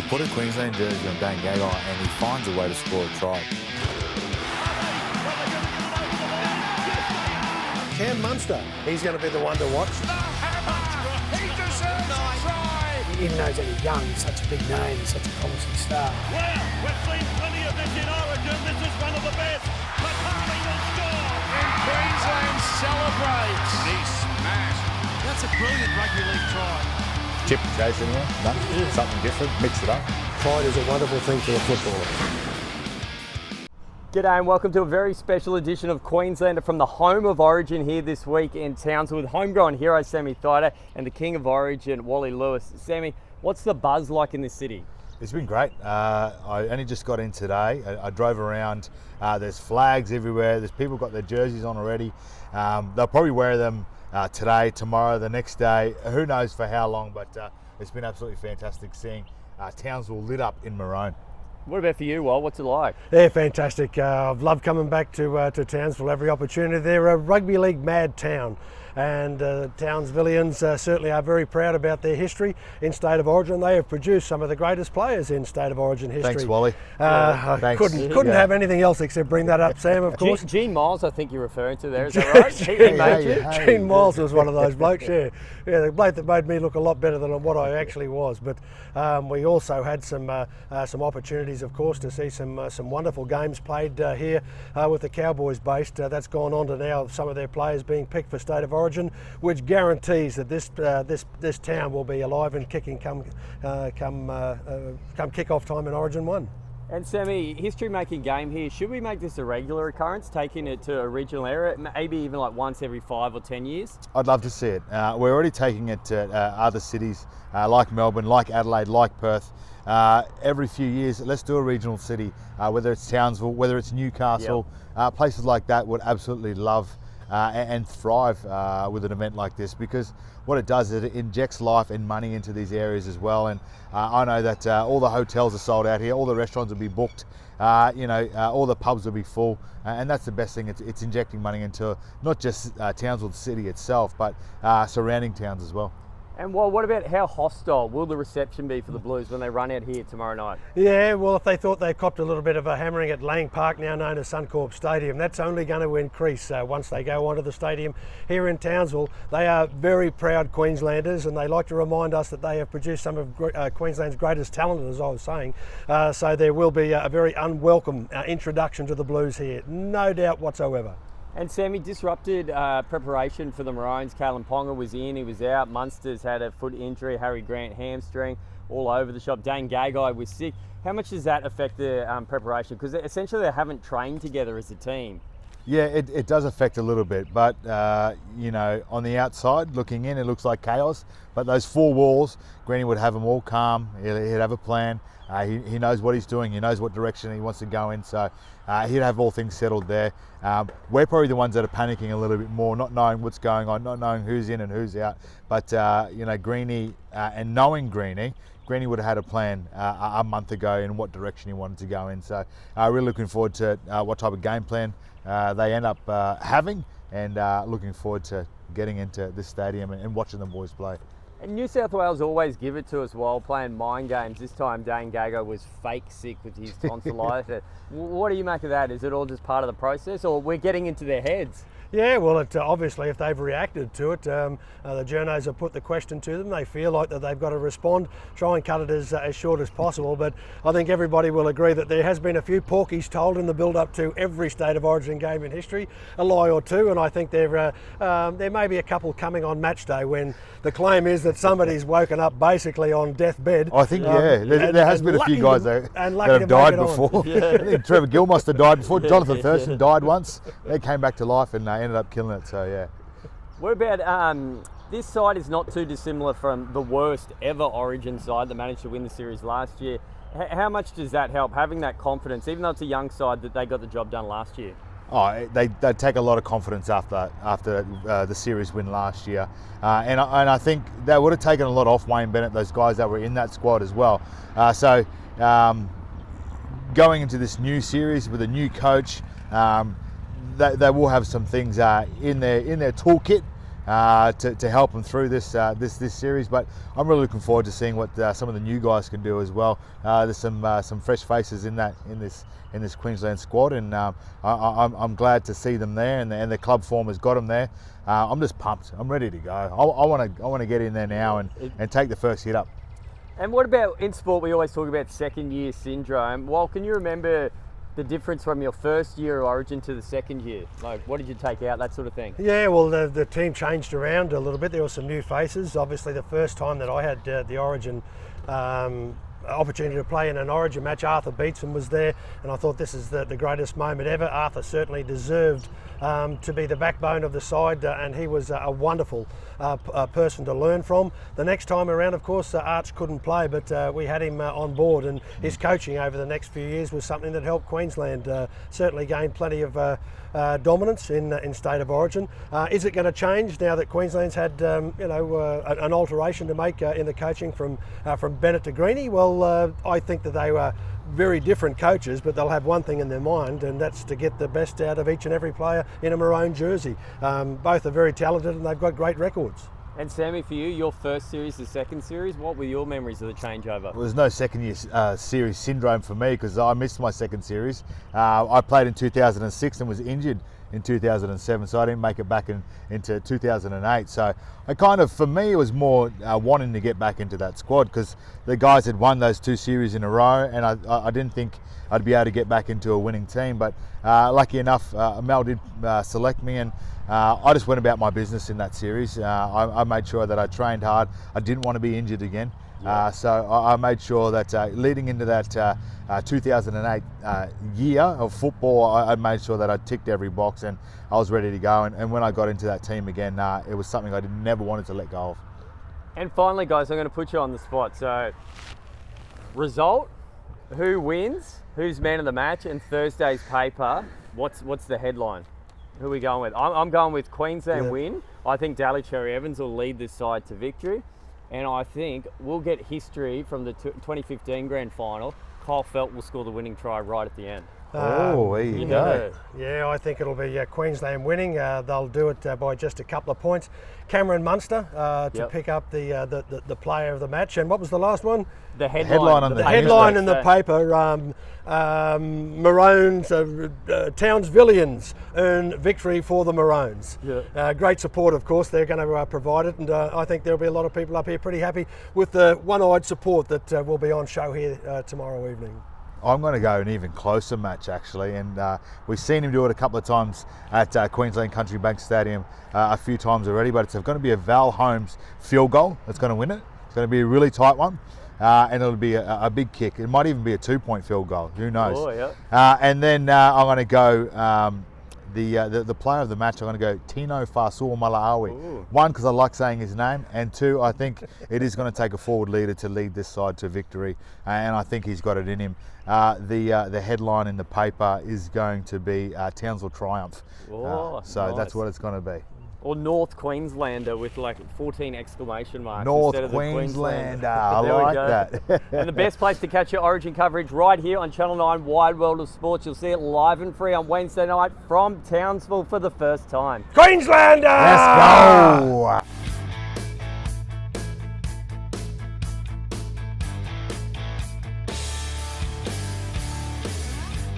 Put a Queensland jersey on Dan Gagai and he finds a way to score a try. Cam Munster, he's going to be the one to watch. He deserves a try! Even though he's only young, he's such a big name, he's such a promising star. Well, we've seen plenty of this in Origin. This is one of the best. McCarthy will score! And Queensland celebrates. He smashed. That's a brilliant rugby league try. Chip chase anyone? No? Something different, mix it up. Pride is a wonderful thing for a footballer. G'day and welcome to a very special edition of Queenslander from the home of Origin here this week in Townsville with homegrown hero Sammy Thaiday and the king of Origin, Wally Lewis. Sammy, what's the buzz like in this city? It's been great. I only just got in today. I drove around. There's flags everywhere. There's people got their jerseys on already. They'll probably wear them today, tomorrow, the next day. Who knows for how long, but it's been absolutely fantastic seeing Townsville lit up in maroon. What about for you, Wal? What's it like? Yeah, fantastic. I've loved coming back to Townsville every opportunity. They're a rugby league mad town, and Townsvillians certainly are very proud about their history in State of Origin. They have produced some of the greatest players in State of Origin history. Thanks, Wally. I couldn't have anything else except bring that up, Sam, of course. Gene Miles, I think you're referring to there, is that right? Gene Miles was one of those blokes, yeah, the bloke that made me look a lot better than what I actually was. But we also had some opportunities, of course, to see some wonderful games played here with the Cowboys based. That's gone on to now some of their players being picked for State of Origin, which guarantees that this town will be alive and kicking come kick-off time in Origin 1. And Sammy, history-making game here. Should we make this a regular occurrence, taking it to a regional area, maybe even like once every 5 or 10 years? I'd love to see it. We're already taking it to other cities like Melbourne, like Adelaide, like Perth. Every few years, let's do a regional city, whether it's Townsville, whether it's Newcastle. Yep. Places like that would absolutely love and thrive with an event like this, because what it does is it injects life and money into these areas as well. And I know that all the hotels are sold out here, all the restaurants will be booked, all the pubs will be full, and that's the best thing. It's injecting money into not just Townsville city itself, but surrounding towns as well. And well, what about how hostile will the reception be for the Blues when they run out here tomorrow night? Yeah, well, if they thought they copped a little bit of a hammering at Lang Park, now known as Suncorp Stadium, that's only going to increase once they go onto the stadium here in Townsville. They are very proud Queenslanders, and they like to remind us that they have produced some of Queensland's greatest talent, as I was saying. So there will be a very unwelcome introduction to the Blues here, no doubt whatsoever. And Sammy, disrupted preparation for the Maroons. Kalen Ponga was in, he was out. Munster's had a foot injury, Harry Grant hamstring, all over the shop. Dan Gagai was sick. How much does that affect the preparation? Because essentially they haven't trained together as a team. Yeah, it does affect a little bit, but on the outside looking in, it looks like chaos. But those 4 walls, Greeny would have them all calm. He'd have a plan. He knows what he's doing. He knows what direction he wants to go in. So he'd have all things settled there. We're probably the ones that are panicking a little bit more, not knowing what's going on, not knowing who's in and who's out. But Greeny and knowing Greeny would have had a plan a month ago in what direction he wanted to go in. So really looking forward to what type of game plan they end up having, and looking forward to getting into this stadium and watching the boys play. And New South Wales always give it to us while playing mind games. This time Dane Gagai was fake sick with his tonsillitis. What do you make of that? Is it all just part of the process, or we're getting into their heads? Yeah, well, obviously if they've reacted to it, the journos have put the question to them. They feel like that they've got to respond, try and cut it as short as possible. But I think everybody will agree that there has been a few porkies told in the build-up to every State of Origin game in history, a lie or two. And I think there may be a couple coming on match day when the claim is that somebody's woken up basically on deathbed. I think, there has been a few guys that have died before. I think Trevor Gill must have died before. Jonathan Thurston died once. They came back to life and ended up killing it, so yeah. What about, this side is not too dissimilar from the worst ever Origin side that managed to win the series last year. How much does that help, having that confidence, even though it's a young side, that they got the job done last year? Oh, they take a lot of confidence after the series win last year, and I think that would have taken a lot off Wayne Bennett, those guys that were in that squad as well. So going into this new series with a new coach, they will have some things in their toolkit to help them through this series. But I'm really looking forward to seeing what some of the new guys can do as well. There's some fresh faces in this Queensland squad, and I'm glad to see them there, and the club form has got them there. I'm just pumped. I'm ready to go. I want to get in there now and take the first hit up. And what about in sport? We always talk about second year syndrome. Well, can you remember the difference from your first year of Origin to the second year? Like, what did you take out, that sort of thing? Yeah, well, the team changed around a little bit. There were some new faces. Obviously, the first time that I had the Origin opportunity to play in an Origin match, Arthur Beetson was there, and I thought this is the greatest moment ever. Arthur certainly deserved to be the backbone of the side, and he was a wonderful person to learn from. The next time around, of course, Arch couldn't play, but we had him on board, and his coaching over the next few years was something that helped Queensland certainly gain plenty of dominance in State of Origin. Is it going to change now that Queensland's had an alteration to make in the coaching from Bennett to Greeny? Well, I think that they were very different coaches, but they'll have one thing in their mind, and that's to get the best out of each and every player in a maroon jersey. Both are very talented, and they've got great records. And Sammy, for you, your first series, the second series, what were your memories of the changeover? Well, there's no second year series syndrome for me because I missed my second series. I played in 2006 and was injured in 2007, so I didn't make it back into 2008. So I kind of, for me, it was more wanting to get back into that squad because the guys had won those 2 series in a row, and I didn't think I'd be able to get back into a winning team. But lucky enough, Mel did select me, and I just went about my business in that series. I made sure that I trained hard. I didn't want to be injured again. So I made sure that leading into that 2008 year of football, I made sure that I ticked every box and I was ready to go. And when I got into that team again, it was something I never wanted to let go of. And finally, guys, I'm going to put you on the spot. So, result, who wins, who's man of the match, and Thursday's paper, what's the headline? Who are we going with? I'm going with Queensland win. I think Daly Cherry Evans will lead this side to victory. And I think we'll get history from the 2015 grand final. Kyle Felt will score the winning try right at the end. There you go. Yeah, I think it'll be Queensland winning. They'll do it by just a couple of points. Cameron Munster to pick up the player of the match. And what was the last one? The headline on the headline in the paper. Maroons, Townsvillians earn victory for the Maroons. Yeah. Great support, of course. They're going to provide it, and I think there'll be a lot of people up here pretty happy with the one-eyed support that will be on show here tomorrow evening. I'm going to go an even closer match actually, and we've seen him do it a couple of times at Queensland Country Bank Stadium a few times already, but it's going to be a Val Holmes field goal that's going to win it. It's going to be a really tight one, and it'll be a big kick. It might even be a 2-point field goal, who knows. Oh, yeah. And then I'm going to go the player of the match. I'm going to go Tino Fasul Malaawi. Ooh. 1, because I like saying his name, and 2, I think it is going to take a forward leader to lead this side to victory, and I think he's got it in him. The headline in the paper is going to be Townsville Triumph. Oh, so nice. That's what it's going to be. Or North Queenslander with like 14 exclamation marks. North instead of Queenslander, the I There we like go. that. And the best place to catch your Origin coverage right here on Channel 9 Wide World of Sports. You'll see it live and free on Wednesday night from Townsville for the first time. Queenslander! Let's go!